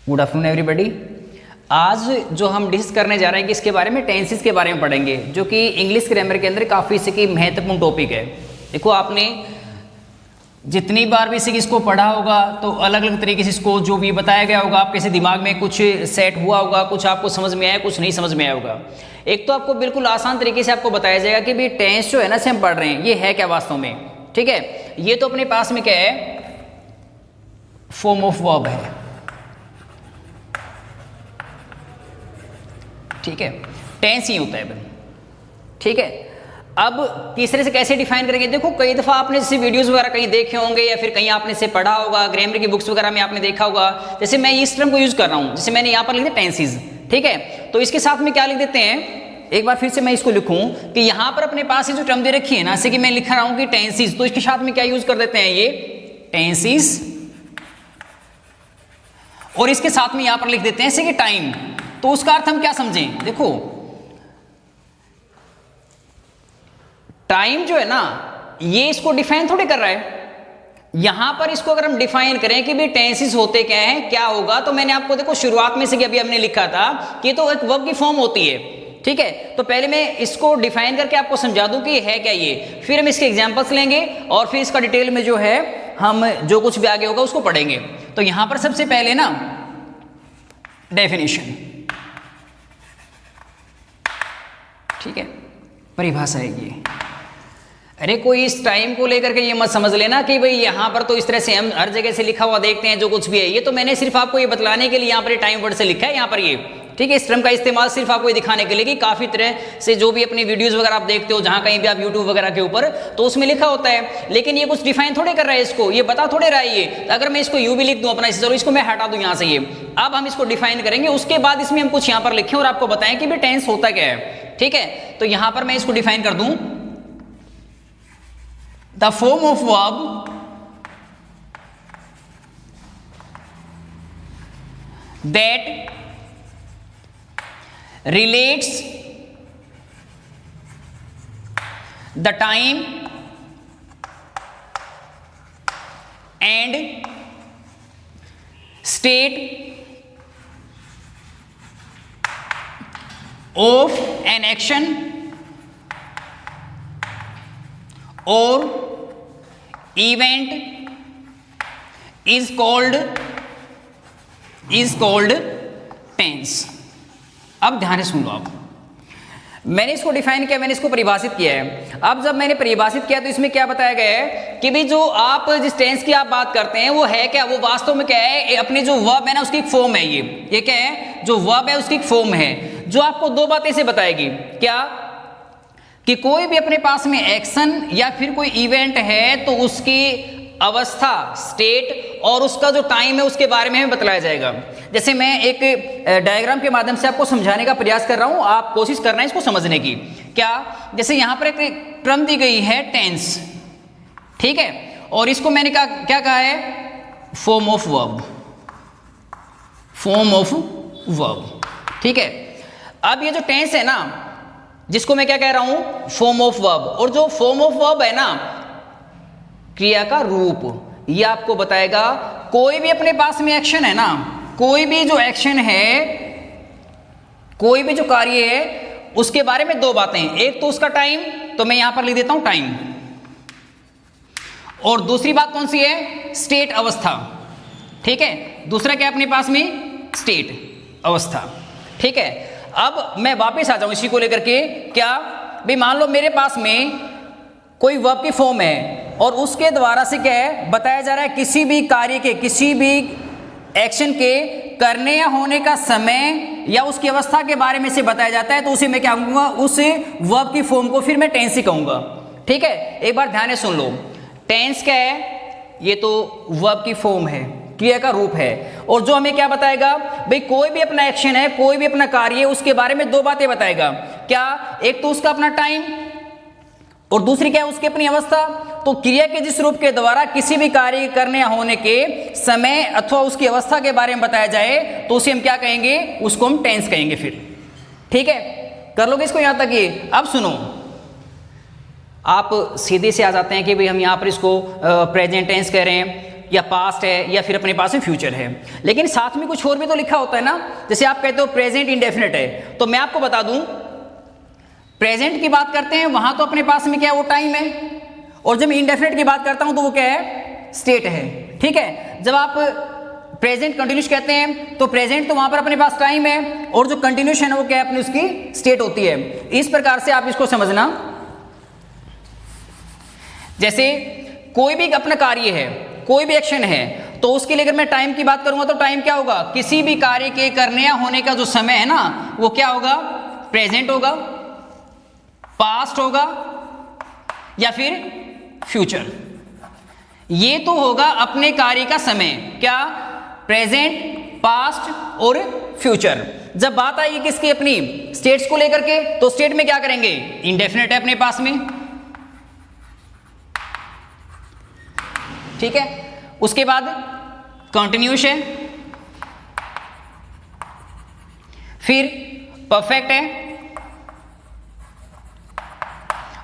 Good afternoon everybody. आज जो हम डिस्कस करने जा रहे हैं कि इसके बारे में टेंसेस के बारे में पढ़ेंगे, जो कि इंग्लिश ग्रामर के अंदर काफ़ी इसकी महत्वपूर्ण टॉपिक है। देखो, आपने जितनी बार भी इसको पढ़ा होगा तो अलग अलग तरीके से इसको जो भी बताया गया होगा आपके से दिमाग में कुछ सेट हुआ होगा, कुछ आपको समझ में आया, कुछ नहीं समझ में आया होगा। एक तो आपको बिल्कुल आसान तरीके से आपको बताया जाएगा कि भाई टेंस जो है ना से हम पढ़ रहे हैं ये है क्या वास्तव में। ठीक है, ये तो अपने पास में क्या है, फॉर्म ऑफ वर्ब है। ठीक है, टेंस ही होता है। ठीक है, अब तीसरे से कैसे डिफाइन करेंगे। देखो, कई दफ़ा आपने जैसे वीडियोस वगैरह कहीं देखे होंगे या फिर कहीं आपने से पढ़ा होगा, ग्रामर की बुक्स वगैरह में आपने देखा होगा। जैसे मैं इस टर्म को यूज कर रहा हूं, जैसे मैंने यहाँ पर लिख दिया टेंसेस। ठीक है, तो इसके साथ में क्या लिख देते हैं, एक बार फिर से मैं इसको लिखूं कि यहाँ पर अपने पास जो टर्म दे रखी है ना, जैसे कि मैं लिख रहा हूं कि टेंसेस, तो इसके साथ में क्या यूज कर देते हैं, ये टेंसेस, और इसके साथ में यहाँ पर लिख देते हैं जैसे कि टाइम। तो उसका अर्थ हम क्या समझें। देखो, टाइम जो है ना, ये इसको डिफाइन थोड़े कर रहा है। यहां पर इसको अगर हम डिफाइन करें कि भी टेंसेस होते क्या हैं, क्या होगा, तो मैंने आपको देखो शुरुआत में से कि अभी हमने लिखा था कि तो एक वर्ब की फॉर्म होती है। ठीक है, तो पहले मैं इसको डिफाइन करके आपको समझा दूं कि है क्या ये, फिर हम इसके एग्जांपल्स लेंगे और फिर इसका डिटेल में जो है हम जो कुछ भी आगे होगा उसको पढ़ेंगे। तो यहां पर सबसे पहले ना डेफिनेशन, ठीक है, परिभाषा है ये। अरे कोई इस टाइम को लेकर के ये मत समझ लेना कि भाई यहाँ पर तो इस तरह से हम हर जगह से लिखा हुआ देखते हैं जो कुछ भी है। ये तो मैंने सिर्फ आपको ये बतलाने के लिए यहाँ पर टाइम वर्ड से लिखा है यहाँ पर ये। ठीक है, इस टर्म का इस्तेमाल सिर्फ आपको ये दिखाने के लिए कि काफ़ी तरह से जो भी अपनी वीडियोस वगैरह आप देखते हो, जहाँ कहीं भी आप यूट्यूब वगैरह के ऊपर, तो उसमें लिखा होता है, लेकिन ये कुछ डिफाइन थोड़े कर रहा है इसको, ये बता थोड़े रहा है ये। अगर मैं इसको यू भी लिख दूँ अपना, चलो इसको मैं हटा दूँ यहाँ से, ये अब हम इसको डिफाइन करेंगे, उसके बाद इसमें हम कुछ यहाँ पर लिखें और आपको बताएं कि भाई टेंस होता क्या है। ठीक है, तो यहाँ पर मैं इसको डिफाइन कर दूँ, the form of verb that relates the time and state of an action or event is called tense. अब ध्यान से सुन लो। अब मैंने इसको डिफाइन किया, मैंने इसको परिभाषित किया है। अब जब मैंने परिभाषित किया तो इसमें क्या बताया गया है कि भाई जो आप जिस टेंस की आप बात करते हैं वो है क्या, वो वास्तव में क्या है, अपनी जो वर्ब है ना उसकी एक फॉर्म है। ये क्या है, जो वर्ब है उसकी एक फॉर्म है, जो आपको दो बातें से बताएगी। क्या, कि कोई भी अपने पास में एक्शन या फिर कोई इवेंट है तो उसकी अवस्था, स्टेट और उसका जो टाइम है उसके बारे में बतलाया जाएगा। जैसे मैं एक डायग्राम के माध्यम से आपको समझाने का प्रयास कर रहा हूं, आप कोशिश करना है इसको समझने की। क्या, जैसे यहां पर एक टर्म दी गई है टेंस, ठीक है, और इसको मैंने क्या कहा है, form of verb, form of verb. ठीक है, अब ये जो टेंस है ना, जिसको मैं क्या कह रहा हूं, फॉर्म ऑफ वर्ब, और जो फॉर्म ऑफ वर्ब है ना, क्रिया का रूप, ये आपको बताएगा। कोई भी अपने पास में एक्शन है ना, कोई भी जो एक्शन है, कोई भी जो कार्य है, उसके बारे में दो बातें, एक तो उसका टाइम, तो मैं यहां पर लिख देता हूं टाइम, और दूसरी बात कौन सी है, स्टेट, अवस्था। ठीक है, दूसरा क्या अपने पास में, स्टेट, अवस्था। ठीक है, अब मैं वापस आ जाऊं इसी को लेकर के। क्या भाई, मान लो मेरे पास में कोई वर्ब की फॉर्म है और उसके द्वारा से क्या है बताया जा रहा है, किसी भी कार्य के, किसी भी एक्शन के करने या होने का समय या उसकी अवस्था के बारे में से बताया जाता है, तो उसे मैं क्या कहूंगा, उस वर्ब की फॉर्म को फिर मैं टेंस ही कहूंगा। ठीक है, एक बार ध्यान से सुन लो, टेंस क्या है, ये तो वर्ब की फॉर्म है, क्रिया का रूप है, और जो हमें क्या बताएगा, भाई कोई भी अपना एक्शन है, कोई भी अपना कार्य है, उसके बारे में दो बातें बताएगा। क्या, एक तो उसका अपना टाइम और दूसरी क्या है, उसकी अपनी अवस्था। तो क्रिया के जिस रूप के द्वारा किसी भी कार्य करने या होने के समय अथवा उसकी अवस्था के बारे में बताया जाए तो उसे हम क्या कहेंगे, उसको हम टेंस कहेंगे फिर। ठीक है, कर लोगे इसको यहां तक ये। अब सुनो, आप सीधे से आ जाते हैं कि भाई हम यहाँ पर इसको प्रेजेंट टेंस कह रहे हैं, या पास्ट है या फिर अपने पास में फ्यूचर है। लेकिन साथ में कुछ और भी तो लिखा होता है ना, जैसे आप कहते हो प्रेजेंट इंडेफिनिट है, तो मैं आपको बता दूं प्रेजेंट की बात करते हैं वहां तो अपने पास में क्या है, वो टाइम है, और जब मैं इंडेफिनिट की बात करता हूं तो वो क्या है, स्टेट है। ठीक है, जब आप प्रेजेंट कंटिन्यूस कहते हैं तो प्रेजेंट तो वहां पर अपने पास टाइम है, और जो कंटिन्यूस है ना वो क्या है, अपनी उसकी स्टेट होती है। इस प्रकार से आप इसको समझना। जैसे कोई भी अपना कार्य है, कोई भी एक्शन है, तो उसके लिए अगर मैं टाइम की बात करूंगा तो टाइम क्या होगा, किसी भी कार्य के करने या होने का जो समय है ना वो क्या होगा, प्रेजेंट होगा, पास्ट होगा या फिर फ्यूचर। ये तो होगा अपने कार्य का समय, क्या, प्रेजेंट, पास्ट और फ्यूचर। जब बात आएगी किसकी, अपनी स्टेट्स को लेकर के, तो स्टेट में क्या करेंगे, इंडेफिनिट है अपने पास में। ठीक है, उसके बाद कंटिन्यूस है, फिर परफेक्ट है,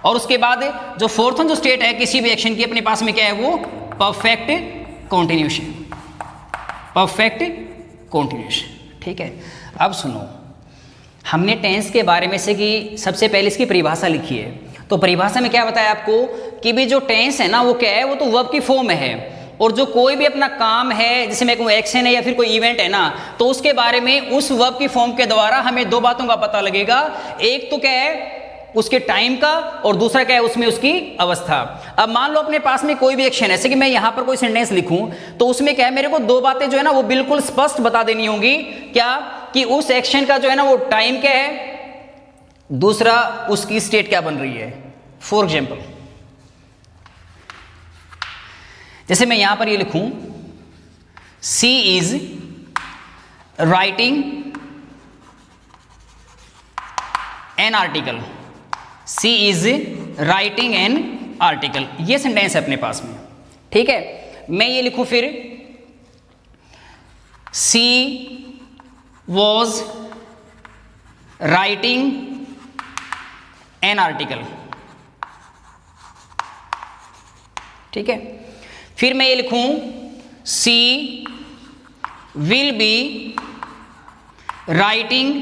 और उसके बाद जो फोर्थ जो स्टेट है किसी भी एक्शन की अपने पास में क्या है, वो परफेक्ट कॉन्टिन्यूस है, परफेक्ट कॉन्टिन्यूस। ठीक है, अब सुनो, हमने टेंस के बारे में से कि सबसे पहले इसकी परिभाषा लिखी है, तो परिभाषा में क्या बताया आपको कि भी जो टेंस है ना वो क्या है, वो तो वर्ब की फॉर्म में है, और जो कोई भी अपना काम है, जैसे मैं कहूँ एक्शन है या फिर कोई इवेंट है ना, तो उसके बारे में उस वर्ब की फॉर्म के द्वारा हमें दो बातों का पता लगेगा। एक तो क्या है उसके टाइम का, और दूसरा क्या है उसमें उसकी अवस्था। अब मान लो अपने पास में कोई भी एक्शन है, जैसे कि मैं यहां पर कोई सेंटेंस लिखूं, तो उसमें क्या है मेरे को दो बातें जो है ना वो बिल्कुल स्पष्ट बता देनी होंगी, क्या, कि उस एक्शन का जो है ना वो टाइम क्या है, दूसरा उसकी स्टेट क्या बन रही है। फॉर एग्जाम्पल, जैसे मैं यहां पर ये लिखूं, she is writing an article, she is writing an article, ये सेंटेंस है अपने पास में। ठीक है, मैं ये लिखूं फिर, she was writing an article. ठीक है, फिर मैं ये लिखूं, she will be writing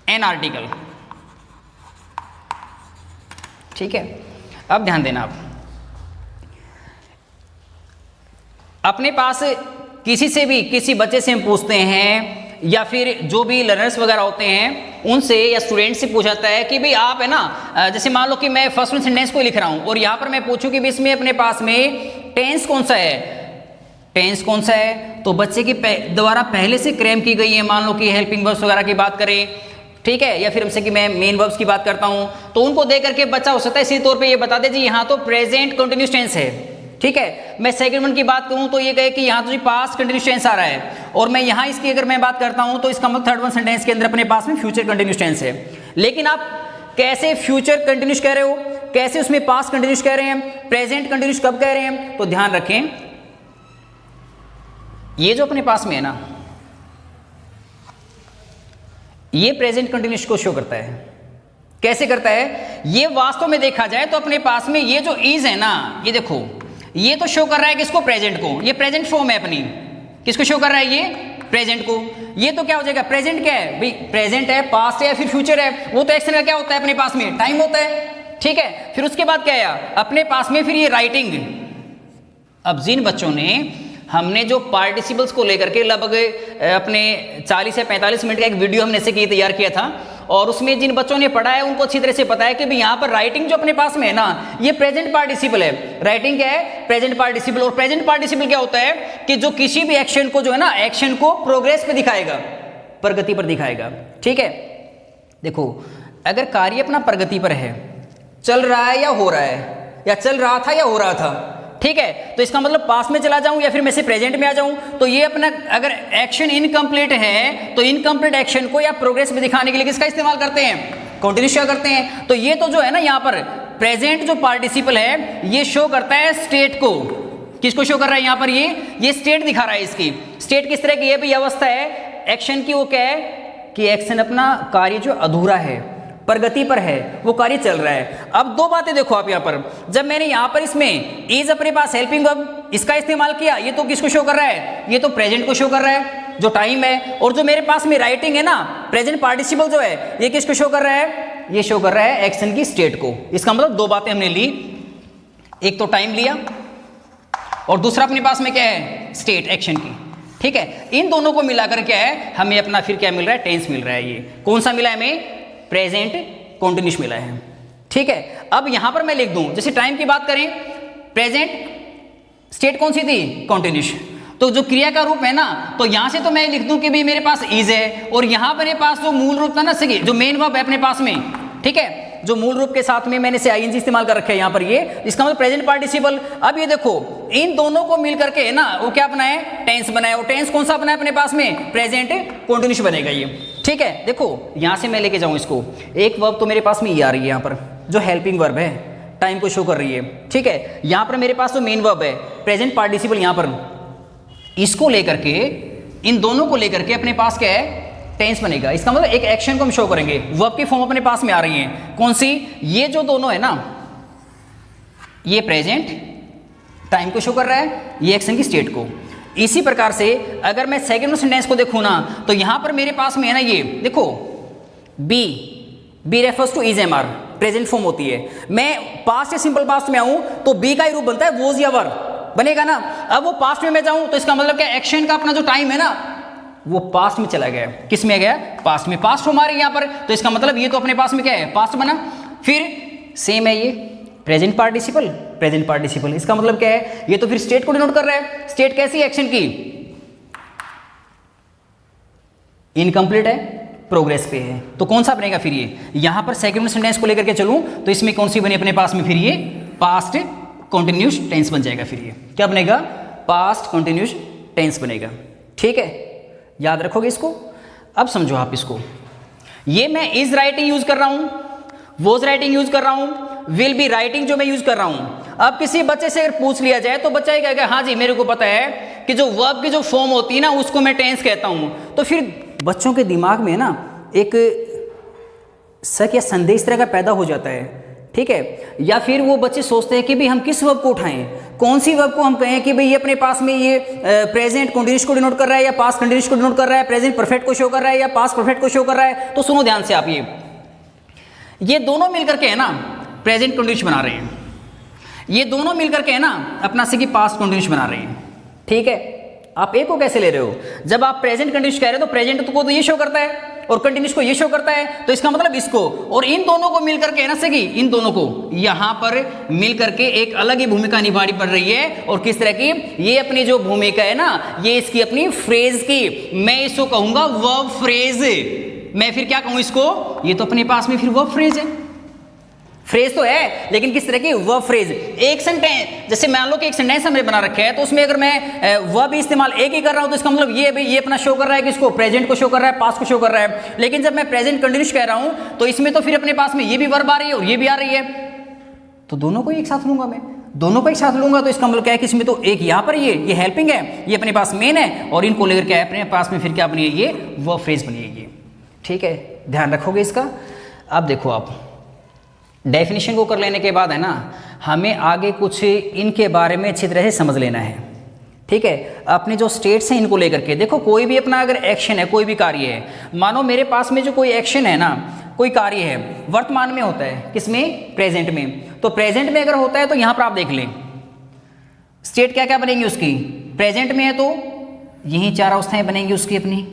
an article. ठीक है, अब ध्यान देना, आप अपने पास किसी से भी, किसी बच्चे से हम पूछते हैं या फिर जो भी लर्नर्स वगैरह होते हैं उनसे या स्टूडेंट से पूछाता है कि भाई आप है ना, जैसे मान लो कि मैं फर्स्ट वन सेंटेंस को लिख रहा हूं और यहां पर मैं पूछूं कि इसमें अपने पास में टेंस कौन सा है, टेंस कौन सा है, तो बच्चे के द्वारा पहले से क्रैम की गई है, मान लो कि हेल्पिंग वर्ब्स वगैरह की बात करें, ठीक है, या फिर हमसे कि मैं मेन वर्ब्स की बात करता हूं, तो उनको देख करके बच्चा हो सकता है इसी तौर पे ये बता दे जी यहाँ तो प्रेजेंट कंटिन्यूस टेंस है। ठीक है, मैं सेकंड वन की बात करूं तो ये कहे कि यहाँ तो जी पास्ट कंटिन्यूस टेंस आ रहा है, और मैं यहाँ इसकी अगर मैं बात करता हूं तो इसका मतलब थर्ड वन सेंटेंस के अंदर अपने पास में फ्यूचर कंटिन्यूस टेंस है। लेकिन आप कैसे फ्यूचर कंटिन्यूस कह रहे हो, कैसे उसमें पास्ट कंटिन्यूस कह रहे हैं, प्रेजेंट कंटिन्यूस कब कह रहे हैं, तो ध्यान रखें, ये जो अपने पास में है ना, ये प्रेजेंट कंटिन्यूस को शो करता है। कैसे करता है, ये वास्तव में देखा जाए तो अपने पास में ये जो इज है ना, ये देखो, ये तो शो कर रहा है किसको, प्रेजेंट को, ये प्रेजेंट फॉर्म है अपनी, किसको शो कर रहा है, ये प्रेजेंट को। ये तो क्या हो जाएगा, प्रेजेंट क्या है भाई, प्रेजेंट है, पास्ट है या फिर फ्यूचर है, वो तो एक्शन का क्या होता है अपने पास में, टाइम होता है। ठीक है, फिर उसके बाद क्या है अपने पास में, फिर ये राइटिंग। अब जिन बच्चों ने, हमने जो पार्टिसिपल्स को लेकर के लगभग अपने 40 से 45 मिनट का एक वीडियो हमने से तैयार किया था, और उसमें जिन बच्चों ने पढ़ा है उनको अच्छी तरह से पता है कि भाई यहाँ पर राइटिंग जो अपने पास में है ना, ये प्रेजेंट पार्टिसिपल है। राइटिंग क्या है, प्रेजेंट पार्टिसिपल, और प्रेजेंट पार्टिसिपल क्या होता है कि जो किसी भी एक्शन को जो है ना, एक्शन को प्रोग्रेस पे दिखाएगा, प्रगति पर दिखाएगा। ठीक है, देखो अगर कार्य अपना प्रगति पर है, चल रहा है या हो रहा है, या चल रहा था या हो रहा था, ठीक है, तो इसका मतलब पास्ट में चला जाऊं या फिर मैं से प्रेजेंट में आ जाऊं, तो ये अपना अगर एक्शन इनकम्प्लीट है तो इनकम्प्लीट एक्शन को या प्रोग्रेस में दिखाने के लिए किसका इस्तेमाल करते हैं, कंटिन्यूस का करते हैं। तो ये तो जो है ना यहाँ पर प्रेजेंट जो पार्टिसिपल है ये शो करता है स्टेट को, किसको शो कर रहा है यहाँ पर, ये स्टेट दिखा रहा है। इसकी स्टेट किस तरह की है, भी अवस्था है एक्शन की, वो क्या है कि एक्शन अपना कार्य जो अधूरा है, प्रगति पर है, वो कार्य चल रहा है। अब दो बातें देखो आप यहाँ पर, जब मैंने यहाँ पर इसमें इज अपने पास हेल्पिंग वर्ब इसका इस्तेमाल किया, ये तो किसको शो कर रहा है, ये तो प्रेजेंट को शो कर रहा है जो टाइम है, और जो मेरे पास में राइटिंग है ना प्रेजेंट पार्टिसिपल जो है ये किसको शो कर रहा है, ये शो कर रहा है एक्शन की स्टेट को। इसका मतलब दो बातें हमने ली, एक तो टाइम लिया और दूसरा अपने पास में क्या है, स्टेट एक्शन की। ठीक है, इन दोनों को मिलाकर क्या है हमें अपना फिर क्या मिल रहा है, टेंस मिल रहा है। ये कौन सा मिला है हमें, प्रेजेंट कॉन्टिन्यूस मिला है। ठीक है, अब यहां पर मैं लिख दूं, जैसे टाइम की बात करें, प्रेजेंट स्टेट कौन सी थी, कॉन्टिन्यूस, तो जो क्रिया का रूप है ना, तो यहां से तो मैं लिख दूं कि भाई मेरे पास इज है, और यहां पर मेरे पास जो मूल रूप था ना, जो मेन वर्ब है अपने पास में, ठीक है, जो मूल रूप के साथ में मैंने से आईएनजी इस्तेमाल कर रखा है यहाँ पर, ये इसका मतलब प्रेजेंट पार्टिसिपल। अब ये देखो इन दोनों को मिल करके है ना वो क्या बनाए, टेंस बनाए, और टेंस कौन सा बनाए अपने पास में, प्रेजेंट कॉन्टिन्यूस बनेगा ये। ठीक है, देखो यहां से मैं लेके जाऊं इसको, एक वर्ब तो मेरे पास में ये आ रही है यहाँ पर जो हेल्पिंग वर्ब है, टाइम को शो कर रही है। ठीक है, यहां पर मेरे पास जो मेन वर्ब है प्रेजेंट पार्टिसिपल, यहां पर इसको लेकर के, इन दोनों को लेकर के अपने पास क्या है, टेंस बनेगा। इसका मतलब एक एक्शन को हम शो करेंगे, वर्ब की फॉर्म अपने पास में आ रही है, कौन सी, ये जो दोनों है ना, ये प्रेजेंट टाइम को शो कर रहा है, ये एक्शन की स्टेट को। इसी प्रकार से अगर मैं सेकंड सेंटेंस को देखूं ना, तो यहां पर मेरे पास में है ना, ये देखो B refers to is am are, present form होती है। मैं पास्ट या सिंपल पास्ट में आऊं तो बी का ही रूप बनता है वोज या वर बनेगा ना। अब वो पास्ट में मैं जाऊं तो इसका मतलब क्या, एक्शन का अपना जो टाइम है ना वो पास्ट में चला गया, किस में गया, पास्ट में, पास्ट फॉर्म आ रही है यहाँ पर, तो इसका मतलब ये तो अपने पास में क्या है, पास्ट बना। फिर सेम है ये प्रेजेंट पार्टिसिपल, प्रेजेंट पार्टिसिपल, इसका मतलब क्या है, ये तो फिर स्टेट को डिनोट कर रहा है। स्टेट कैसी, एक्शन की, इनकम्प्लीट है, प्रोग्रेस पे है, तो कौन सा बनेगा फिर ये, यहां पर सेकंड सेंटेंस को लेकर के चलूं तो इसमें कौन सी बनी अपने पास में, फिर ये पास्ट कॉन्टिन्यूस टेंस बन जाएगा। फिर ये क्या बनेगा, पास्ट कॉन्टिन्यूस टेंस बनेगा। ठीक है, याद रखोगे इसको। अब समझो आप इसको, ये मैं इज राइटिंग यूज कर रहा हूं, वॉज राइटिंग यूज कर रहा हूं, विल बी राइटिंग जो मैं यूज कर रहा हूं। अब किसी बच्चे से अगर पूछ लिया जाए तो बच्चा ये कहेगा हाँ जी मेरे को पता है कि जो वर्ब की जो फॉर्म होती है ना उसको मैं टेंस कहता हूं। तो फिर बच्चों के दिमाग में ना एक शक या संदेह इस तरह का पैदा हो जाता है। ठीक है, या फिर वो बच्चे सोचते हैं कि भाई हम किस वर्ब को उठाएं, कौन सी वर्ब को हम कहें कि भाई ये अपने पास में ये प्रेजेंट कंटीन्यूअस को डिनोट कर रहा है या पास्ट कंटीन्यूअस को डिनोट कर रहा है, प्रेजेंट परफेक्ट को शो कर रहा है या पास्ट परफेक्ट को शो कर रहा है। तो सुनो ध्यान से आप, ये दोनों मिलकर के है ना प्रेजेंट कंटीन्यूअस बना रहे हैं, ये दोनों मिलकर के है ना अपना से कि पास्ट कंटीन्यूअस बना रहे हैं। ठीक है, आप एक को कैसे ले रहे हो, जब आप प्रेजेंट कंटीन्यूअस कह रहे हो तो प्रेजेंट को तो ये शो करता है और कंटीन्यूअस को ये शो करता है, तो इसका मतलब इसको और इन दोनों को मिलकर के है ना सही, इन दोनों को यहां पर मिलकर के एक अलग ही भूमिका निभानी पड़ रही है। और किस तरह की, ये अपनी जो भूमिका है ना ये इसकी अपनी फ्रेज की, मैं इसको कहूंगा वर्ब फ्रेज। मैं फिर क्या कहूं इसको, ये तो अपने पास में फिर वर्ब फ्रेज है, फ्रेज तो है लेकिन किस तरह की, वर्ब फ्रेज। एक सेंटेंस, जैसे मान लो कि एक सेंटेंस हमने बना रखा है तो उसमें अगर मैं वर्ब इस्तेमाल एक ही कर रहा हूं तो इसका मतलब ये अपना शो कर रहा है कि इसको प्रेजेंट को शो कर रहा है, पास्ट को शो कर रहा है। लेकिन जब मैं प्रेजेंट कंटीन्यूअस कह रहा हूं तो इसमें तो फिर अपने पास में ये भी वर्ब आ रही है और ये भी आ रही है, तो दोनों को एक साथ लूंगा, मैं दोनों को एक साथ लूंगा तो इसका मतलब क्या है कि इसमें तो एक यहाँ पर ये हेल्पिंग है, ये अपने पास मेन है, और इनको लेकर क्या है अपने पास में फिर क्या बनी है, ये वर्ब फ्रेज बनी है ये। ठीक है, ध्यान रखोगे इसका। अब देखो आप डेफिनेशन को कर लेने के बाद है ना हमें आगे कुछ इनके बारे में अच्छी तरह से समझ लेना है। ठीक है, अपने जो स्टेट्स हैं इनको लेकर के देखो, कोई भी अपना अगर एक्शन है, कोई भी कार्य है, मानो मेरे पास में जो कोई एक्शन है ना, कोई कार्य है वर्तमान में होता है, किसमें, प्रेजेंट में। तो प्रेजेंट में अगर होता है तो यहां पर आप देख लें स्टेट क्या क्या बनेंगी उसकी, प्रेजेंट में है तो यही चार अवस्थाएं बनेंगी उसकी अपनी।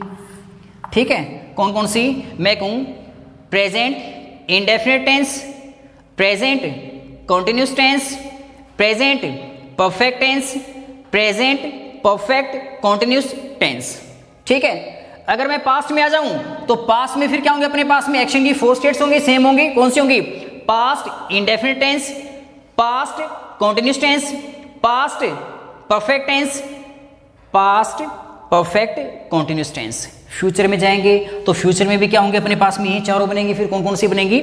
ठीक है, कौन कौन सी, मैं कहूं present indefinite tense, present continuous tense, present perfect tense, present perfect continuous tense. ठीक है, अगर मैं पास्ट में आ जाऊं तो पास्ट में फिर क्या होंगे अपने पास में, एक्शन की 4 स्टेट्स होंगी, सेम होंगी, कौन सी होंगी, past indefinite tense, past continuous tense, past perfect tense, past perfect continuous tense. Future में जाएंगे तो फ्यूचर में भी क्या होंगे अपने पास में, ये चारों बनेंगी। फिर कौन कौन सी बनेंगी,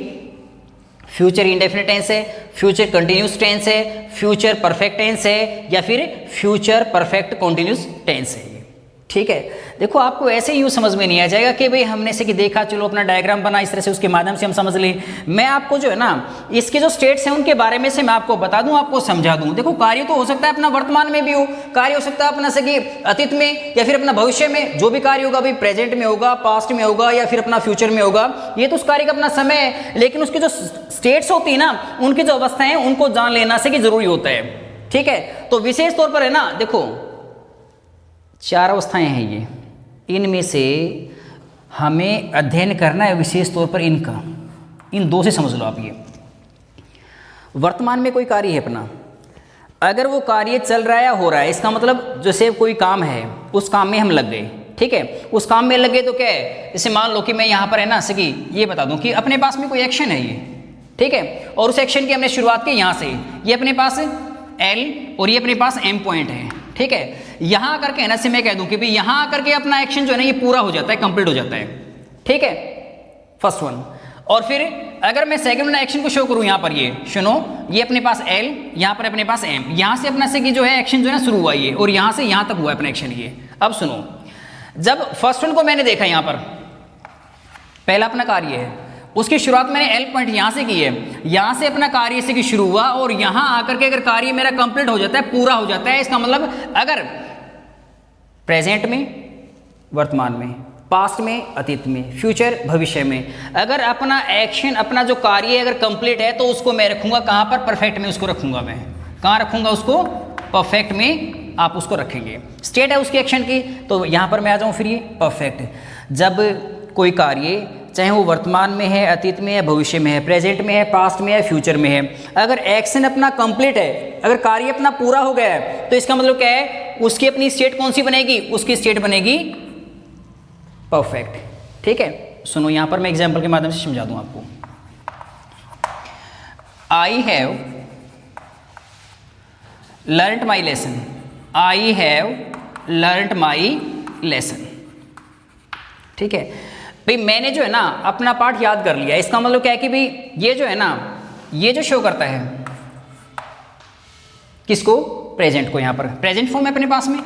फ्यूचर इंडेफिनिट टेंस है, फ्यूचर कंटिन्यूस टेंस है, फ्यूचर परफेक्ट टेंस है, या फिर फ्यूचर परफेक्ट कॉन्टिन्यूस टेंस है। ठीक है, देखो आपको ऐसे यूँ समझ में नहीं आ जाएगा कि भाई हमने से कि देखा, चलो अपना डायग्राम बना इस तरह से, उसके माध्यम से हम समझ लें। मैं आपको जो है ना इसके जो स्टेट्स हैं उनके बारे में से मैं आपको बता दूं, आपको समझा दूं। देखो कार्य तो हो सकता है अपना वर्तमान में भी हो, कार्य हो सकता है अपना से कि अतीत में या फिर अपना भविष्य में, जो भी कार्य होगा भाई प्रेजेंट में होगा, पास्ट में होगा या फिर अपना फ्यूचर में होगा, ये तो उस कार्य का अपना समय है। लेकिन उसकी जो स्टेट्स होती है ना, उनकी जो अवस्थाएं हैं उनको जान लेना से कि जरूरी होता है। ठीक है, तो विशेष तौर पर है ना, देखो 4 अवस्थाएं हैं ये, इनमें से हमें अध्ययन करना है विशेष तौर पर इनका, इन 2 से समझ लो आप। ये वर्तमान में कोई कार्य है अपना, अगर वो कार्य चल रहा है या हो रहा है, इसका मतलब जैसे कोई काम है, उस काम में हम लग गए। ठीक है, उस काम में लग गए तो क्या है, जैसे मान लो कि मैं यहाँ पर है ना से कि ये बता दूं कि अपने पास में कोई एक्शन है ये, ठीक है, और उस एक्शन की हमने शुरुआत की यहाँ से, ये अपने पास L और ये अपने पास M पॉइंट है। ठीक है, यहाँ आकर के है ना से मैं कह दूं कि भाई यहाँ आकर के अपना एक्शन जो है ना ये पूरा हो जाता है, कंप्लीट हो जाता है। ठीक है, फर्स्ट वन। और फिर अगर मैं सेकंड वाला एक्शन को शो करूं, यहाँ पर ये सुनो, ये अपने पास L, यहाँ पर अपने पास M, यहाँ से अपना से कि जो है एक्शन जो है ना शुरू हुआ ये, और यहाँ से यहाँ तक हुआ अपना एक्शन ये। अब सुनो, जब फर्स्ट वन को मैंने देखा, यहाँ पर पहला अपना कार्य है, उसकी शुरुआत मैंने L पॉइंट यहाँ से की है, यहाँ से अपना कार्य से की शुरू हुआ और यहाँ आकर के अगर कार्य मेरा कंप्लीट हो जाता है, पूरा हो जाता है, इसका मतलब अगर प्रेजेंट में, वर्तमान में, पास्ट में, अतीत में, फ्यूचर भविष्य में, अगर अपना एक्शन, अपना जो कार्य अगर कंप्लीट है तो उसको मैं रखूंगा कहाँ पर, परफेक्ट में उसको रखूंगा। मैं कहाँ रखूंगा उसको, परफेक्ट में आप उसको रखेंगे। स्टेट है उसकी एक्शन की, तो यहाँ पर मैं आ जाऊँ फिर ये परफेक्ट। जब कोई कार्य चाहे वो वर्तमान में है, अतीत में है, भविष्य में है, प्रेजेंट में है, पास्ट में है, फ्यूचर में है, अगर एक्शन अपना कंप्लीट है, अगर कार्य अपना पूरा हो गया है, तो इसका मतलब क्या है, उसकी अपनी स्टेट कौन सी बनेगी, उसकी स्टेट बनेगी परफेक्ट। ठीक है, सुनो यहाँ पर मैं एग्जांपल के माध्यम से समझा दूं आपको। I have learned my lesson, I have learned my lesson. ठीक है भाई, मैंने जो है ना अपना पाठ याद कर लिया, इसका मतलब क्या है कि भाई ये जो है ना, ये जो शो करता है किसको, प्रेजेंट को, यहाँ पर प्रेजेंट फॉर्म है अपने पास में।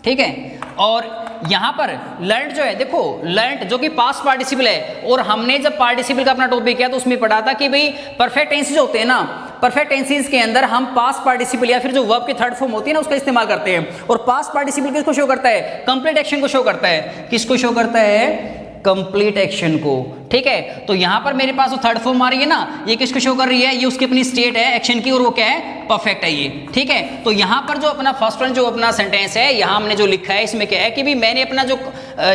ठीक है, और यहाँ पर लर्न जो है, देखो लर्न जो कि पास्ट पार्टिसिपल है, और हमने जब पार्टिसिपल का अपना टॉपिक किया तो उसमें पढ़ा था कि भाई परफेक्ट टेंसेस होते हैं ना, परफेक्ट टेंसेस के अंदर हम पास्ट पार्टिसिपल या फिर जो वर्ब की थर्ड फॉर्म होती है ना उसका इस्तेमाल करते हैं। और पास्ट पार्टिसिपल किसको शो करता है, कंप्लीट एक्शन को शो करता है। किसको शो करता है, कंप्लीट एक्शन को। ठीक है, तो यहां पर मेरे पास जो थर्ड फॉर्म आ रही है ना, ये किसको शो कर रही है, ये उसकी अपनी स्टेट है एक्शन की, और वो क्या है, परफेक्ट है ये। ठीक है, तो यहां पर जो अपना फर्स्ट वन जो अपना सेंटेंस है, यहां हमने जो लिखा है इसमें क्या है कि भी मैंने अपना जो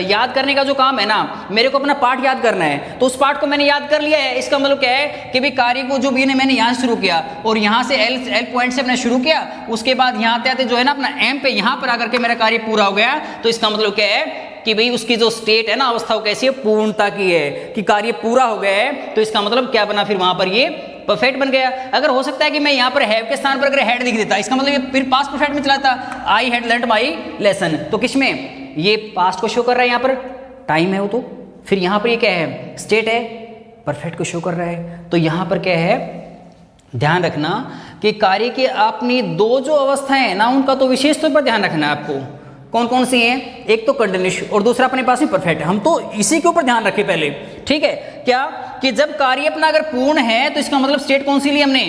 याद करने का जो काम है ना, मेरे को अपना पार्ट याद करना है, तो उस पार्ट को मैंने याद कर लिया है। इसका मतलब क्या है कि भी कार्य को जो भी मैंने यहाँ शुरू किया और यहाँ से एल पॉइंट से अपने शुरू किया, उसके बाद यहाँ आते आते जो है ना अपना एम पे यहाँ पर आकर के मेरा कार्य पूरा हो गया, तो इसका मतलब क्या है कि भाई उसकी जो स्टेट है ना, अवस्था वो कैसी है, पूर्णता की है, कि कार्य पूरा हो गया है। तो इसका मतलब क्या बना, फिर वहां पर ये परफेक्ट बन गया। अगर हो सकता है कि मैं यहाँ पर हैव के स्थान पर अगर हैड लिख देता, इसका मतलब ये फिर पास्ट परफेक्ट में चला था, I had learned my lesson, तो किसमें, ये पास्ट को शो कर रहा है, यहाँ पर टाइम है वो, तो फिर यहाँ पर ये क्या है, स्टेट है, परफेक्ट को शो कर रहा है। तो यहाँ पर क्या है, ध्यान रखना कि कार्य की अपनी 2 जो अवस्थाएं हैं ना, उनका तो विशेष तौर पर ध्यान रखना है आपको। कौन कौन सी हैं, एक तो कंटिन्यूअस और दूसरा अपने पास में परफेक्ट है। हम तो इसी के ऊपर ध्यान रखें पहले। ठीक है, क्या कि जब कार्य अपना अगर पूर्ण है तो इसका मतलब स्टेट कौन सी ली हमने,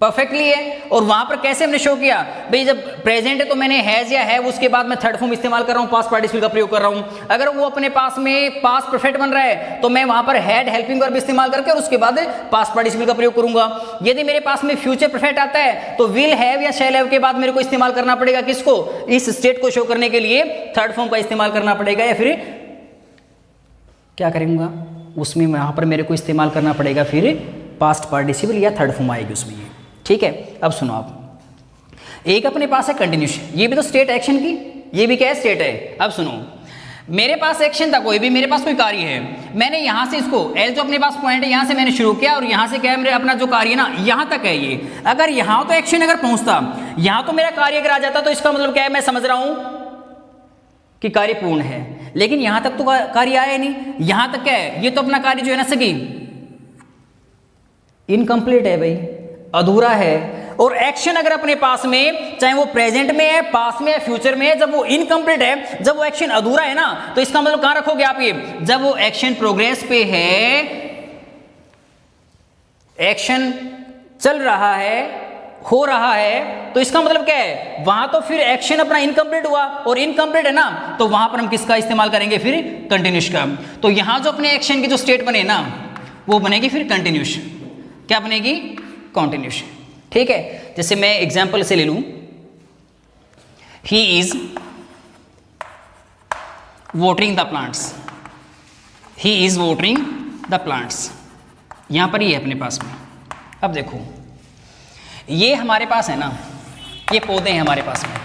परफेक्टली है। और वहां पर कैसे हमने शो किया, भाई जब प्रेजेंट है तो मैंने हैज या है, उसके बाद मैं थर्ड फॉर्म इस्तेमाल कर रहा हूँ, पास्ट पार्टिसिपल का प्रयोग कर रहा हूँ। अगर वो अपने पास में पास्ट परफेक्ट बन रहा है तो मैं वहां पर हैड हेल्पिंग वर्ब इस्तेमाल करके और उसके बाद पास्ट पार्टिसिपल का प्रयोग करूंगा। यदि मेरे पास में फ्यूचर परफेक्ट आता है तो विल हैव या शैल हैव के बाद मेरे को इस्तेमाल करना पड़ेगा किसको, इस स्टेट को शो करने के लिए थर्ड फॉर्म का इस्तेमाल करना पड़ेगा, या फिर क्या करूंगा उसमें वहां पर मेरे को इस्तेमाल करना पड़ेगा फिर पास्ट पार्टिसिपल या थर्ड फॉर्म आएगी उसमें। ठीक है, अब सुनो आप, एक अपने पास है कंटिन्यूस, ये भी तो स्टेट एक्शन की, ये भी क्या है, स्टेट है। अब सुनो, मेरे पास एक्शन था कोई भी, मेरे पास कोई कार्य है, मैंने यहां से इसको एल जो अपने पास पॉइंट है यहां से मैंने शुरू किया और यहां से क्या है, मेरे अपना जो कार्य है ना यहां तक है ये। अगर यहां तो एक्शन अगर पहुंचता, यहां तो मेरा कार्य अगर आ जाता, तो इसका मतलब क्या है, मैं समझ रहा हूं कि कार्य पूर्ण है। लेकिन यहां तक तो कार्य आया नहीं, यहां तक क्या है, ये तो अपना कार्य जो है ना सकी इनकम्प्लीट है भाई, अधूरा है। और एक्शन अगर अपने पास में चाहे वो प्रेजेंट में है, पास में है, फ्यूचर में है, जब वो इनकम्प्लीट है, जब वो एक्शन अधूरा है ना, तो इसका मतलब कहां रखोगे आप ये, जब वो एक्शन प्रोग्रेस पे है, एक्शन चल रहा है, हो रहा है, तो इसका मतलब क्या है, वहां तो फिर एक्शन अपना इनकम्प्लीट हुआ, और इनकम्प्लीट है ना, तो वहां पर हम किसका इस्तेमाल करेंगे फिर, कंटिन्यूस का। तो यहां जो अपने एक्शन की जो स्टेट बने ना, वो बनेगी फिर कंटिन्यूस। क्या बनेगी, कंटिन्यूस। ठीक है, जैसे मैं एग्जांपल से ले लूं, he is watering the plants, he is watering the plants, यहां पर ही है अपने पास में। अब देखो ये हमारे पास है ना, ये पौधे हैं हमारे पास में,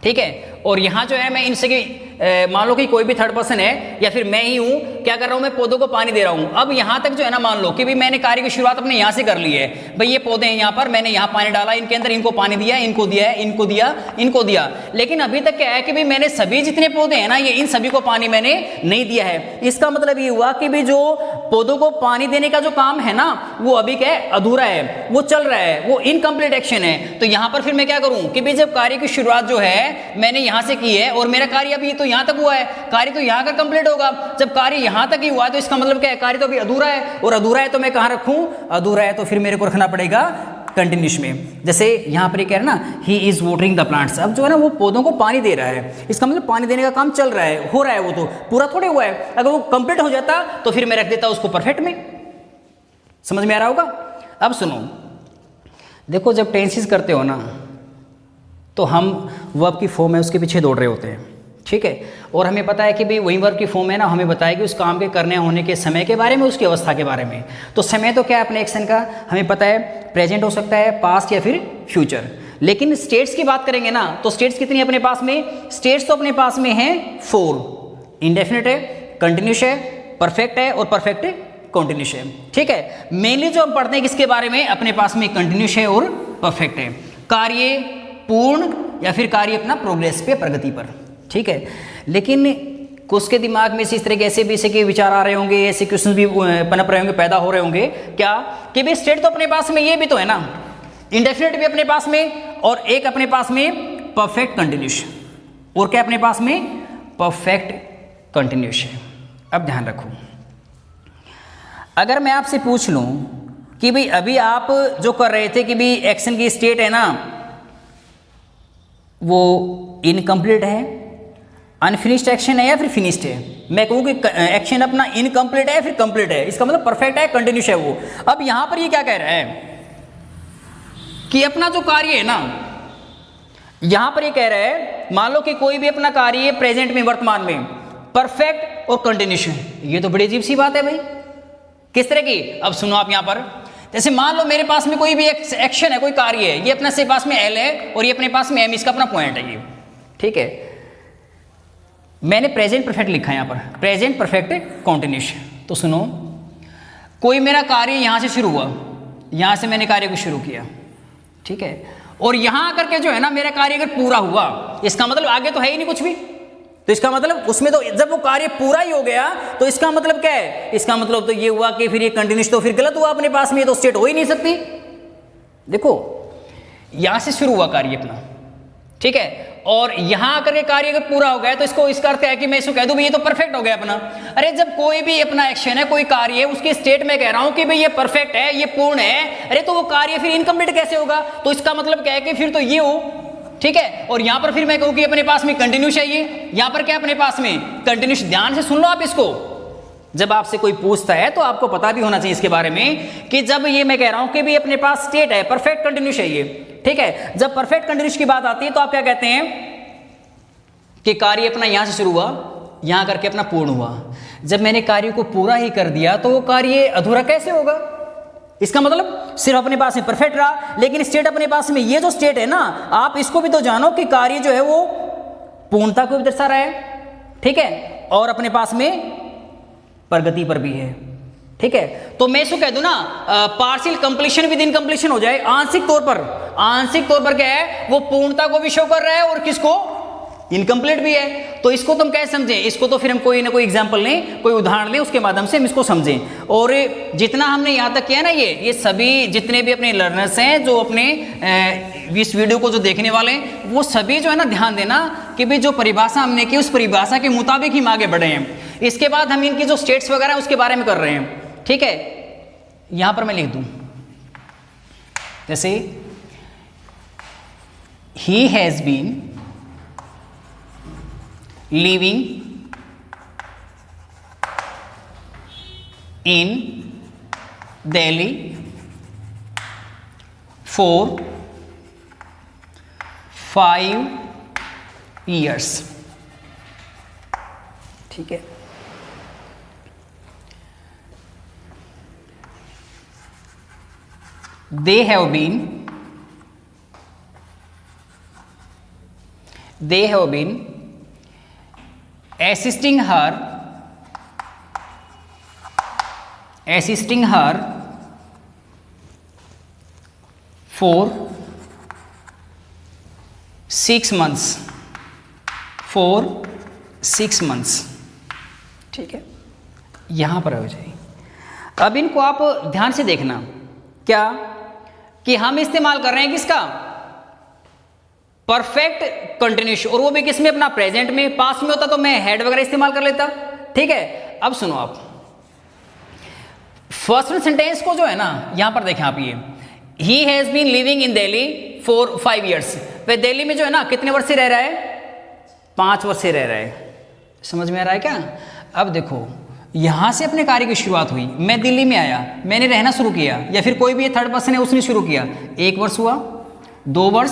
ठीक है, और यहाँ जो है मैं इनसे मान लो कि कोई भी थर्ड पर्सन है या फिर मैं ही हूँ, क्या कर रहा हूँ, मैं पौधों को पानी दे रहा हूँ। अब यहाँ तक जो है ना, मान लो कि भाई मैंने कार्य की शुरुआत अपने यहाँ से कर ली है, भाई ये पौधे हैं यहाँ पर, मैंने यहाँ पानी डाला, इनके अंदर इनको पानी दिया, इनको दिया है, इनको दिया, इनको दिया, लेकिन अभी तक क्या है कि भाई मैंने सभी जितने पौधे हैं ना, ये इन सभी को पानी मैंने नहीं दिया है। इसका मतलब ये हुआ कि भाई जो पौधों को पानी देने का जो काम है ना, वो अभी क्या है, अधूरा है, वो चल रहा है, वो इनकम्प्लीट एक्शन है। तो यहाँ पर फिर मैं क्या करूँ कि भाई जब कार्य की शुरुआत जो है मैंने यहाँ से की है, और मेरा कार्य अभी तो यहाँ तक हुआ है, कार्य तो यहाँ का कंप्लीट होगा। जब कार्य यहाँ तक ही हुआ है तो इसका मतलब क्या है, कार्य तो अभी अधूरा है, और अधूरा है तो मैं कहाँ रखूँ, अधूरा है तो फिर मेरे को रखना पड़ेगा कंटिन्यूस में। जैसे यहाँ पर कह रहे हैं ना, he is watering the plants, अब जो है ना वो पौधों को पानी दे रहा है, इसका मतलब पानी देने का काम चल रहा है, हो रहा है, वो तो पूरा थोड़े हुआ है। अगर वो कंप्लीट हो जाता तो फिर मैं रख देता उसको परफेक्ट में। समझ में आ रहा होगा। अब सुनो, देखो जब टेंसेस करते हो ना, तो हम वर्ब की फॉर्म है उसके पीछे दौड़ रहे होते हैं, ठीक है, और हमें पता है कि भाई वही वर्ब की फॉर्म है ना, हमें बताएगी उस काम के करने होने के समय के बारे में, उसकी अवस्था के बारे में। तो समय तो क्या है अपने एक्शन का, हमें पता है प्रेजेंट हो सकता है, पास्ट या फिर फ्यूचर। लेकिन स्टेट्स की बात करेंगे ना, तो स्टेट्स कितनी है अपने पास में, स्टेट्स तो अपने पास में है 4, इंडेफिनिट है, कंटिन्यूस है, परफेक्ट है, और परफेक्ट कंटिन्यूस है। ठीक है, मेनली जो हम पढ़ते हैं किसके बारे में, अपने पास में कंटिन्यूस है और परफेक्ट है, कार्य पूर्ण या फिर कार्य अपना प्रोग्रेस पे, प्रगति पर। ठीक है, लेकिन कुछ के दिमाग में इस तरह के ऐसे के विचार आ रहे होंगे, ऐसे क्वेश्चन भी पनप रहे होंगे, पैदा हो रहे होंगे, क्या कि भाई स्टेट तो अपने पास में ये भी तो है ना, इंडेफिनिट भी अपने पास में, और एक अपने पास में परफेक्ट कंटिन्यूस, और क्या अपने पास में परफेक्ट कंटिन्यूस है। अब ध्यान रखो, अगर मैं आपसे पूछ लूं कि भाई अभी आप जो कर रहे थे कि भाई एक्शन की स्टेट है ना, वो इनकम्प्लीट है, अनफिनिश्ड एक्शन है या फिर फिनिश्ड है, मैं कहूँ कि एक्शन अपना इनकम्प्लीट है या फिर कंप्लीट है, इसका मतलब परफेक्ट है, कंटिन्यूस है वो। अब यहां पर ये क्या कह रहा है कि अपना जो कार्य है ना, यहां पर ये कह रहा है, मान लो कि कोई भी अपना कार्य प्रेजेंट में, वर्तमान में परफेक्ट और कंटिन्यूस है। ये तो बड़ी अजीब सी बात है भाई, किस तरह की। अब सुनो आप यहां पर, जैसे मान लो मेरे पास में कोई भी एक्शन है, कोई कार्य है, ये अपने से पास में एल है और ये अपने पास में एम, इसका अपना पॉइंट है ये। ठीक है, मैंने प्रेजेंट परफेक्ट लिखा है यहां पर, प्रेजेंट परफेक्ट कंटिन्यूस। तो सुनो, कोई मेरा कार्य यहां से शुरू हुआ, यहां से मैंने कार्य को शुरू किया, ठीक है, और यहां आकर के जो है ना मेरा कार्य अगर पूरा हुआ, इसका मतलब आगे तो है ही नहीं कुछ भी, तो इसका मतलब उसमें तो जब वो कार्य पूरा ही हो गया तो इसका मतलब क्या है, इसका मतलब तो ये हुआ कि फिर ये कंटिन्यूस तो फिर गलत हुआ अपने पास में, ये तो स्टेट हो ही नहीं सकती। देखो यहां से शुरू हुआ कार्य अपना, ठीक है, और यहां आकर के कार्य अगर पूरा हो गया तो इसको इसका अर्थ है कि मैं इसको कह दूं भाई ये तो परफेक्ट हो गया अपना। अरे जब कोई भी अपना एक्शन है, कोई कार्य है, उसकी स्टेट में कह रहा हूं कि भाई ये परफेक्ट है, ये पूर्ण है, अरे तो वो कार्य फिर इनकम्प्लीट कैसे होगा, तो इसका मतलब क्या है कि फिर तो ये हो। ठीक है, और यहां पर फिर मैं कहूं कि अपने पास में कंटिन्यूस है, ये यहां पर क्या अपने पास में कंटिन्यूस। ध्यान से सुन लो आप इसको, जब आपसे कोई पूछता है तो आपको पता भी होना चाहिए इसके बारे में कि जब ये मैं कह रहा हूं कि भी अपने पास स्टेट है, परफेक्ट कंटिन्यूस है ये। ठीक है, जब परफेक्ट कंटिन्यूस की बात आती है तो आप क्या कहते हैं कि कार्य अपना यहां से शुरू हुआ, यहां करके अपना पूर्ण हुआ। जब मैंने कार्य को पूरा ही कर दिया तो वो कार्य अधूरा कैसे होगा, इसका मतलब सिर्फ अपने पास में परफेक्ट रहा, लेकिन स्टेट अपने पास में, ये जो स्टेट है ना, आप इसको भी तो जानो कि कार्य जो है वो पूर्णता को भी दर्शा रहा है। ठीक है, और अपने पास में प्रगति पर भी है। ठीक है, तो मैं इसको कह दूं ना, पार्शियल कंप्लीशन विद इनकम्प्लीशन हो जाए, आंशिक तौर पर, आंशिक तौर पर क्या है वो पूर्णता को भी शो कर रहा है और किसको, इनकम्प्लीट भी है। तो इसको तुम कैसे समझें, इसको तो फिर हम कोई ना कोई एग्जाम्पल लें, कोई उदाहरण लें, उसके माध्यम से हम इसको समझें। और जितना हमने यहाँ तक किया ना, ये सभी जितने भी अपने लर्नर्स हैं जो अपने इस वीडियो को जो देखने वाले हैं, वो सभी जो है ना ध्यान देना कि भाई जो परिभाषा हमने की उस परिभाषा के मुताबिक ही आगे बढ़े हैं। इसके बाद हम इनकी जो स्टेट्स वगैरह उसके बारे में कर रहे हैं, ठीक है। यहाँ पर मैं लिख दूँ जैसे he has been living in Delhi for 5 years, ठीक है। They have been assisting her for 6 months, ठीक है। यहां पर हो जाए। अब इनको आप ध्यान से देखना क्या कि हम इस्तेमाल कर रहे हैं किसका, परफेक्ट कंटिन्यूस, और वो भी किस में, अपना प्रेजेंट में। पास्ट में होता तो मैं हेड वगैरह इस्तेमाल कर लेता, ठीक है। अब सुनो आप फर्स्ट सेंटेंस को जो है ना, यहां पर देखें आप, ये he has been living in Delhi for 5 years। वे दिल्ली में जो है ना कितने वर्ष से रह रहा है, 5 वर्ष से रह रहा है। समझ में आ रहा है क्या। अब देखो यहां से अपने कार्य की शुरुआत हुई, मैं दिल्ली में आया, मैंने रहना शुरू किया, या फिर कोई भी थर्ड पर्सन है उसने शुरू किया। 1 वर्ष हुआ, 2 वर्ष,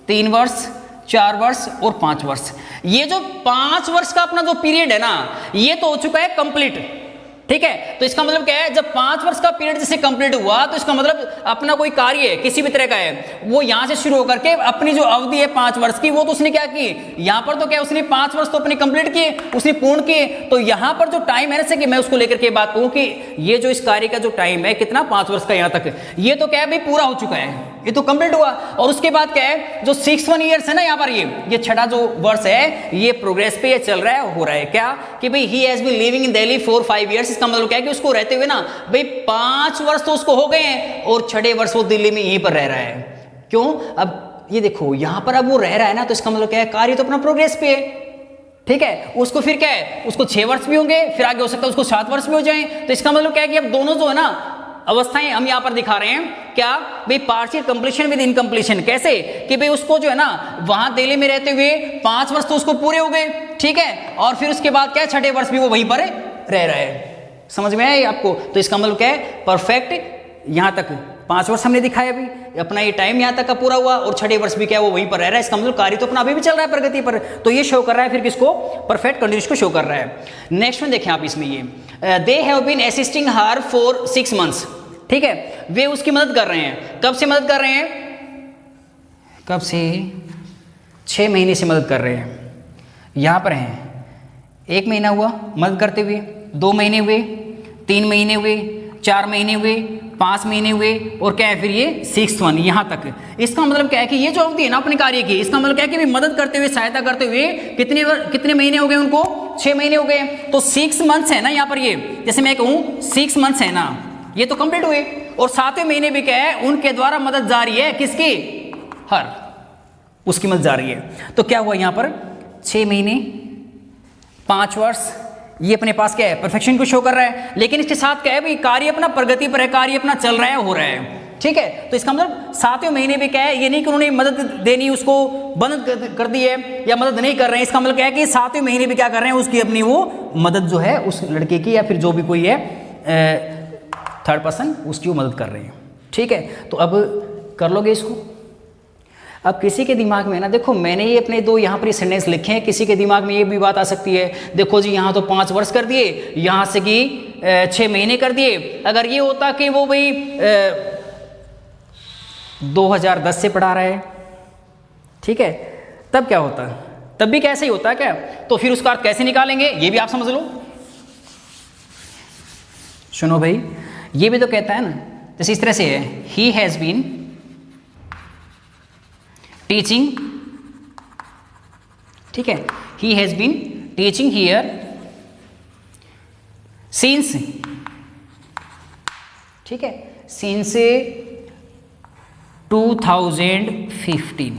3 वर्ष, 4 वर्ष और 5 वर्ष। ये जो 5 वर्ष का अपना जो पीरियड है ना, ये तो हो चुका है कंप्लीट, ठीक है। तो इसका मतलब क्या है, जब 5 वर्ष का पीरियड जैसे कंप्लीट हुआ तो इसका मतलब अपना कोई कार्य है किसी भी तरह का है, वो यहां से शुरू होकर के अपनी जो अवधि है 5 वर्ष की, वो तो उसने क्या की, यहां पर तो क्या उसने 5 वर्ष तो अपने कंप्लीट किए, उसने पूर्ण किए। तो यहां पर जो टाइम है ना, कि मैं उसको लेकर के बात कहूं कि ये जो इस कार्य का जो टाइम है कितना, 5 वर्ष का, यहां तक ये तो क्या है भाई पूरा हो चुका है, ये तो कंप्लीट हुआ। और उसके बाद क्या है, जो 6 years है ना, यहाँ पर ये छठा जो वर्ष है, ये प्रोग्रेस पे ये चल रहा है, हो रहा है क्या कि भाई he has been living in Delhi for 5 years। इसका मतलब क्या है कि उसको रहते हुए ना भाई 5 वर्ष तो उसको हो गए हैं, और 6ठे वर्ष वो दिल्ली में यहीं पर रह रहा है। क्यों, अब ये देखो यहाँ पर अब वो रह रहा है ना, तो इसका मतलब क्या है, कार्य तो अपना प्रोग्रेस पे है, ठीक है। उसको फिर क्या है, उसको 6 वर्ष भी होंगे, फिर आगे हो सकता है उसको 7 वर्ष भी हो जाए। तो इसका मतलब क्या है कि अब दोनों जो है ना अवस्थाएं हम यहां पर दिखा रहे हैं, क्या भाई पार्शियल कंप्लीशन विद इनकम्प्लीशन। कैसे कि भाई उसको जो है ना वहां दिल्ली में रहते हुए 5 वर्ष तो उसको पूरे हो गए, ठीक है, और फिर उसके बाद क्या है, 6ठे वर्ष भी वो वहीं पर रह रहा है। समझ में आया आपको। तो इसका मतलब क्या है, परफेक्ट यहां तक 5 वर्ष हमने दिखाया, अभी अपना ये टाइम यहां तक का पूरा हुआ, और 6ठे वर्ष भी क्या वो वहीं पर रह रहा है। इसका मतलब कार्य तो अपना अभी भी चल रहा है प्रगति पर। तो ये शो कर रहा है फिर किसको, परफेक्ट कंटिन्यूस को शो कर रहा है। नेक्स्ट में देखें आप, इसमें ये they have been assisting her for 6 months, ठीक है। वे उसकी मदद कर रहे हैं। कब से मदद कर रहे हैं, कब से, 6 महीने से मदद कर रहे हैं। यहां पर हैं 1 महीना हुआ मदद करते हुए, 2 महीने हुए, 3 महीने हुए, 4 महीने हुए, 5 महीने हुए, और क्या है फिर ये 6th one यहां तक। इसका मतलब क्या है कि ये जो अवधि है ना अपने कार्य की, इसका मतलब क्या है कि मदद करते हुए, सहायता करते हुए कितने महीने हो गए उनको, 6 महीने हो गए। तो 6 months है ना यहाँ पर, ये जैसे मैं कहूँ 6 months है ना, ये तो कंप्लीट हुए, और 7वें महीने भी क्या है, उनके द्वारा मदद जारी है, किसकी, हर उसकी मदद जारी है। तो क्या हुआ यहाँ पर, 6 महीने, 5 वर्ष, ये अपने पास क्या है, परफेक्शन को शो कर रहा है। लेकिन इसके साथ क्या है भाई, कार्य अपना प्रगति पर है, कार्य अपना चल रहा है, हो रहा है, ठीक है। तो इसका मतलब 7वें महीने भी क्या है, ये नहीं कि उन्होंने मदद देनी उसको बंद कर दी है या मदद नहीं कर रहे हैं। इसका मतलब क्या है कि 7वें महीने भी क्या कर रहे हैं, उसकी अपनी वो मदद जो है उस लड़के की, या फिर जो भी कोई है थर्ड पर्सन, उसकी वो मदद कर रहे हैं, ठीक है। तो अब कर लोगे इसको। अब किसी के दिमाग में ना, देखो मैंने ये अपने 2 यहाँ पर सेंटेंस लिखे हैं, किसी के दिमाग में ये भी बात आ सकती है, देखो जी यहाँ तो 5 वर्ष कर दिए, यहाँ से कि 6 महीने कर दिए। अगर ये होता कि वो भाई 2010 से पढ़ा रहा है, ठीक है, तब क्या होता, तब भी कैसे ही होता है क्या। तो फिर उसका अर्थ कैसे निकालेंगे, ये भी आप समझ लो। सुनो भाई, ये भी तो कहता है ना, जैसे इस तरह से है, ही हैज बीन ठीक है, he has been teaching here since, ठीक है, सिंस 2015,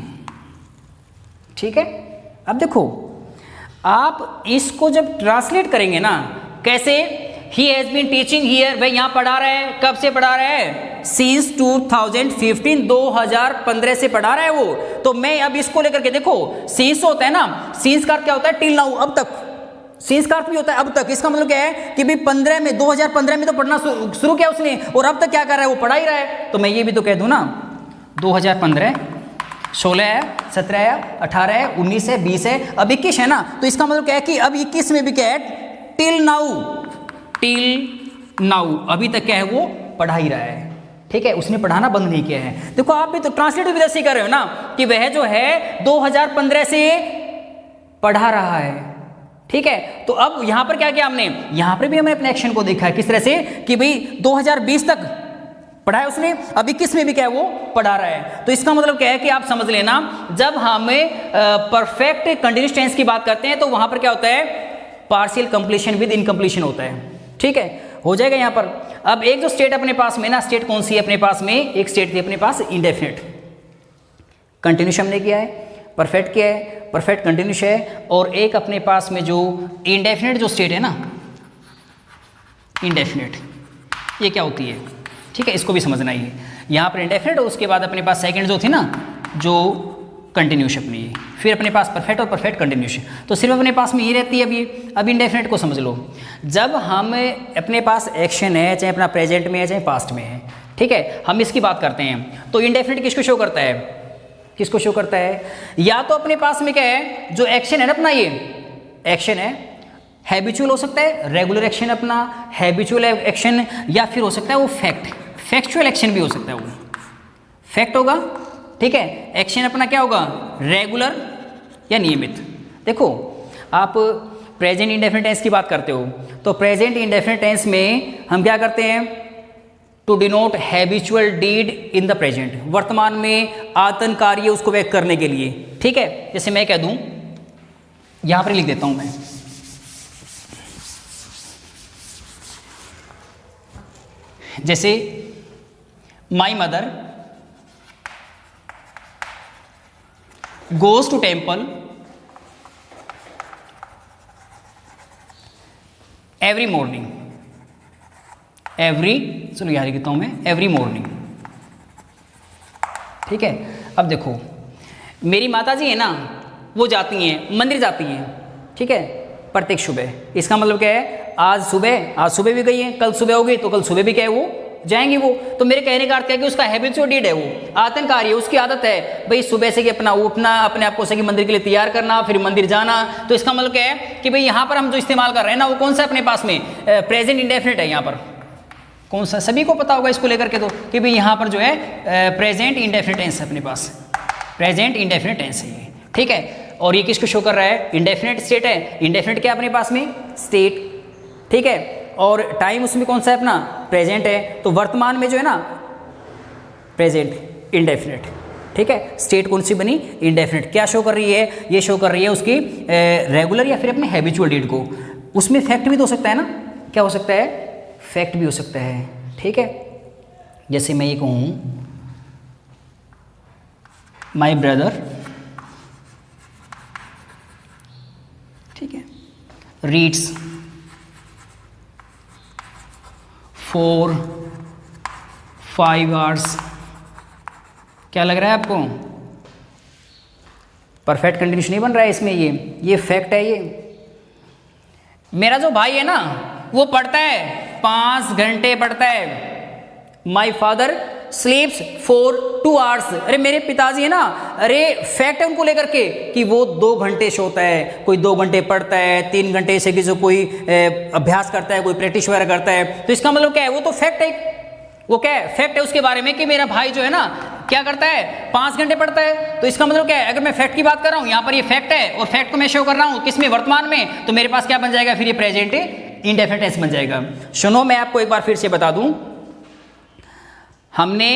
ठीक है। अब देखो आप इसको जब ट्रांसलेट करेंगे ना, कैसे, he has been teaching here, भाई यहाँ पढ़ा रहा है, कब से पढ़ा रहा है, सिंस 2015, 2015 से पढ़ा रहा है वो। तो मैं अब इसको लेकर के देखो, सिंस होता है ना, सिंस का अर्थ क्या होता है, टिल नाउ, अब तक, सिंस का अर्थ भी होता है अब तक। इसका मतलब क्या है कि भाई 15 में 2015 में तो पढ़ना शुरू किया उसने, और अब तक क्या कर रहा है, वो पढ़ा ही रहा है। तो मैं ये भी तो कह दूं ना, 2015, 16 है, 17 है, 18 है, 19 है, 20 है, अब 21 है ना। तो इसका मतलब क्या है कि अब 21 में भी क्या है, टिल नाउ, टिल नाउ, अभी तक क्या है वो पढ़ा ही रहा है, ठीक है, उसने पढ़ाना बंद नहीं किया है। देखो आप भी तो ट्रांसलेट भी ऐसे ही कर रहे हो ना, कि वह जो है 2015 से पढ़ा रहा है, ठीक है। तो अब यहां पर क्या किया हमने, यहां पर भी हमने अपने एक्शन को देखा है किस तरह से, कि भाई 2020 तक पढ़ा है उसने, अभी किस में भी क्या है वो पढ़ा रहा है। तो इसका मतलब क्या है कि आप समझ लेना, जब हमें परफेक्ट कंटिन्यूअस टेंस की बात करते हैं तो वहां पर क्या होता है, पार्शियल कंप्लीशन विद इनकम्प्लीशन होता है, ठीक है, हो जाएगा यहाँ पर। अब एक जो स्टेट अपने पास में ना, स्टेट कौन सी है अपने पास में, एक स्टेट थी अपने पास इंडेफिनिट, कंटिन्यूस हमने किया है, परफेक्ट किया है, परफेक्ट कंटिन्यूस है, और एक अपने पास में जो इंडेफिनिट जो स्टेट है ना, इंडेफिनिट, ये क्या होती है, ठीक है, इसको भी समझना ही है। यहाँ पर इंडेफिनिट, और उसके बाद अपने पास सेकंड जो थी ना, जो कंटिन्यूस अपनी, फिर अपने पास परफेक्ट और परफेक्ट कंटिन्यूस, तो सिर्फ अपने पास में ये रहती है अभी। अब इंडेफिनिट को समझ लो, जब हम अपने पास एक्शन है, चाहे अपना प्रेजेंट में है चाहे पास्ट में है, ठीक है, हम इसकी बात करते हैं, तो इंडेफिनिट किसको शो करता है, किसको शो करता है, या तो अपने पास में क्या है, जो एक्शन है ना अपना, ये एक्शन है, हैबिचुअल हो सकता है, रेगुलर एक्शन अपना हैबिचुअल एक्शन, या फिर हो सकता है वो फैक्चुअल एक्शन भी हो सकता है, वो फैक्ट होगा, ठीक है। एक्शन अपना क्या होगा, रेगुलर या नियमित। देखो आप प्रेजेंट इंडेफिनिट टेंस की बात करते हो, तो प्रेजेंट इंडेफिनिट टेंस में हम क्या करते हैं, to denote habitual deed in the present, वर्तमान में आतन कार्य उसको व्यक्त करने के लिए, ठीक है। जैसे मैं कह दूं, यहां पर लिख देता हूं मैं, जैसे my mother goes to temple every morning, चलो यहाँ लिखता हूँ मैं, एवरी मॉर्निंग, ठीक है। अब देखो मेरी माता जी है ना, वो जाती हैं, मंदिर जाती हैं, ठीक है, प्रत्येक सुबह। इसका मतलब क्या है, आज सुबह भी गई है, कल सुबह होगी तो कल सुबह भी क्या है वो जाएंगी वो। तो मेरे कहने का अर्थ है कि उसका हैबिचुअल डीड है, वो आतंकारी है, उसकी आदत है भाई सुबह से कि अपना उठना, अपने आप को सही मंदिर के लिए तैयार करना, फिर मंदिर जाना। तो इसका मतलब क्या है कि भाई यहाँ पर हम जो इस्तेमाल कर रहे हैं ना, वो कौन सा अपने पास में प्रेजेंट इंडेफिनिट है। यहाँ पर कौन सा, सभी को पता होगा इसको लेकर के, तो कि भाई यहाँ पर जो है प्रेजेंट इंडेफिनिट टेंस है अपने पास, प्रेजेंट इंडेफिनिट टेंस है ये, ठीक है। और ये किसको शो कर रहा है, इंडेफिनिट स्टेट है, इंडेफिनिट क्या अपने पास में, स्टेट, ठीक है। और टाइम उसमें कौन सा है अपना, प्रेजेंट है। तो वर्तमान में जो है ना प्रेजेंट इंडेफिनिट, ठीक है। स्टेट कौन सी बनी, इंडेफिनिट। क्या शो कर रही है, ये शो कर रही है उसकी रेगुलर या फिर अपने हैबिचुअल डीड को। उसमें फैक्ट भी तो हो सकता है ना, क्या हो सकता है, फैक्ट भी हो सकता है, ठीक है। जैसे मैं ये कहूँ माई ब्रदर, ठीक है, रीड्स 4-5 आवर्स। क्या लग रहा है आपको, परफेक्ट कंटिन्यूस नहीं बन रहा है इसमें, ये फैक्ट है। ये मेरा जो भाई है ना, वो पढ़ता है 5 घंटे पढ़ता है। My father स्लीप्स for 2 hours. अरे मेरे पिताजी है ना, अरे फैक्ट है उनको लेकर के कि वो 2 घंटे सोता है, कोई 2 घंटे पढ़ता है, 3 घंटे से किसी कोई अभ्यास करता है, कोई प्रैक्टिस वगैरह करता है। तो इसका मतलब क्या है, वो तो फैक्ट है, वो क्या है, फैक्ट है उसके बारे में कि मेरा भाई जो है ना क्या करता है, 5 घंटे पढ़ता है। तो इसका मतलब क्या है, अगर मैं फैक्ट की बात कर रहा हूँ, यहाँ पर ये फैक्ट है और फैक्ट को मैं शो कर रहा हूँ किसमें, वर्तमान में। तो मेरे पास क्या बन जाएगा फिर, ये प्रेजेंट इंडेफिनिट टेंस बन जाएगा। सुनो मैं आपको एक बार फिर से बता दूं, हमने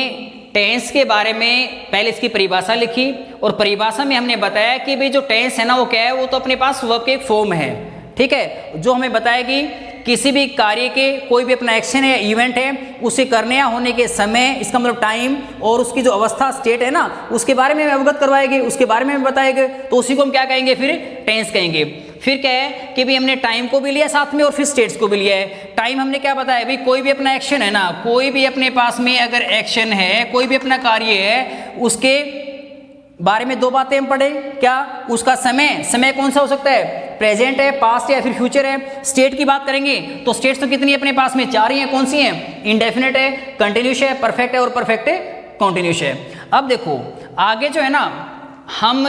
टेंस के बारे में पहले इसकी परिभाषा लिखी और परिभाषा में हमने बताया कि भाई जो टेंस है ना वो क्या है, वो तो अपने पास वर्ब की एक फॉर्म है, ठीक है, जो हमें बताएगी किसी भी कार्य के कोई भी अपना एक्शन है या इवेंट है उसे करने या होने के समय, इसका मतलब टाइम, और उसकी जो अवस्था स्टेट है ना उसके बारे में अवगत करवाएगी, उसके बारे में बताएंगे, तो उसी को हम क्या कहेंगे, फिर टेंस कहेंगे। फिर क्या है कि भाई हमने टाइम को भी लिया साथ में और फिर स्टेट्स को भी लिया है। टाइम हमने क्या बताया, भाई कोई भी अपना एक्शन है ना, कोई भी अपने पास में अगर एक्शन है, कोई भी अपना कार्य है, उसके बारे में दो बातें हम पढ़े, क्या, उसका समय कौन सा हो सकता है, प्रेजेंट है, पास्ट है या फिर फ्यूचर है। स्टेट की बात करेंगे तो स्टेट्स तो कितनी है अपने पास में, 4 ही हैं, कौन सी हैं, इंडेफिनिट है, कंटिन्यूस है, परफेक्ट है और परफेक्ट है कॉन्टिन्यूस है। अब देखो आगे जो है ना हम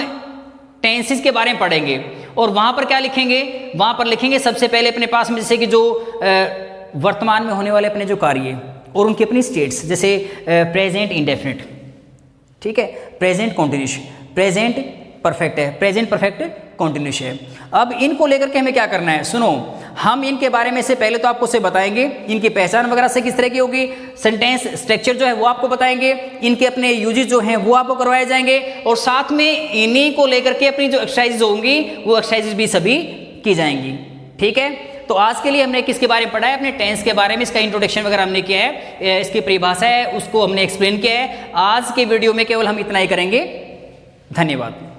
टेंसेस के बारे में पढ़ेंगे और वहां पर क्या लिखेंगे, वहां पर लिखेंगे सबसे पहले अपने पास में जैसे कि जो वर्तमान में होने वाले अपने जो कार्य और उनकी अपनी स्टेट्स, जैसे प्रेजेंट इंडेफिनिट, ठीक है, प्रेजेंट कॉन्टिन्यूस, प्रेजेंट परफेक्ट है, प्रेजेंट परफेक्ट कॉन्टिन्यूस है। अब इनको लेकर के हमें क्या करना है, सुनो, हम इनके बारे में से पहले तो आपको से बताएंगे, इनकी पहचान वगैरह से किस तरह की होगी, सेंटेंस स्ट्रक्चर जो है वो आपको बताएंगे, इनके अपने यूजेस जो हैं वो आपको करवाए जाएंगे और साथ में इन्हीं को लेकर के अपनी जो एक्सरसाइजेज होंगी वो एक्सरसाइजेज भी सभी की जाएंगी, ठीक है। तो आज के लिए हमने किसके बारे में पढ़ा है, अपने टेंस के बारे में, इसका इंट्रोडक्शन वगैरह हमने किया है, इसकी परिभाषा है उसको हमने एक्सप्लेन किया है। आज के वीडियो में केवल हम इतना ही करेंगे। धन्यवाद।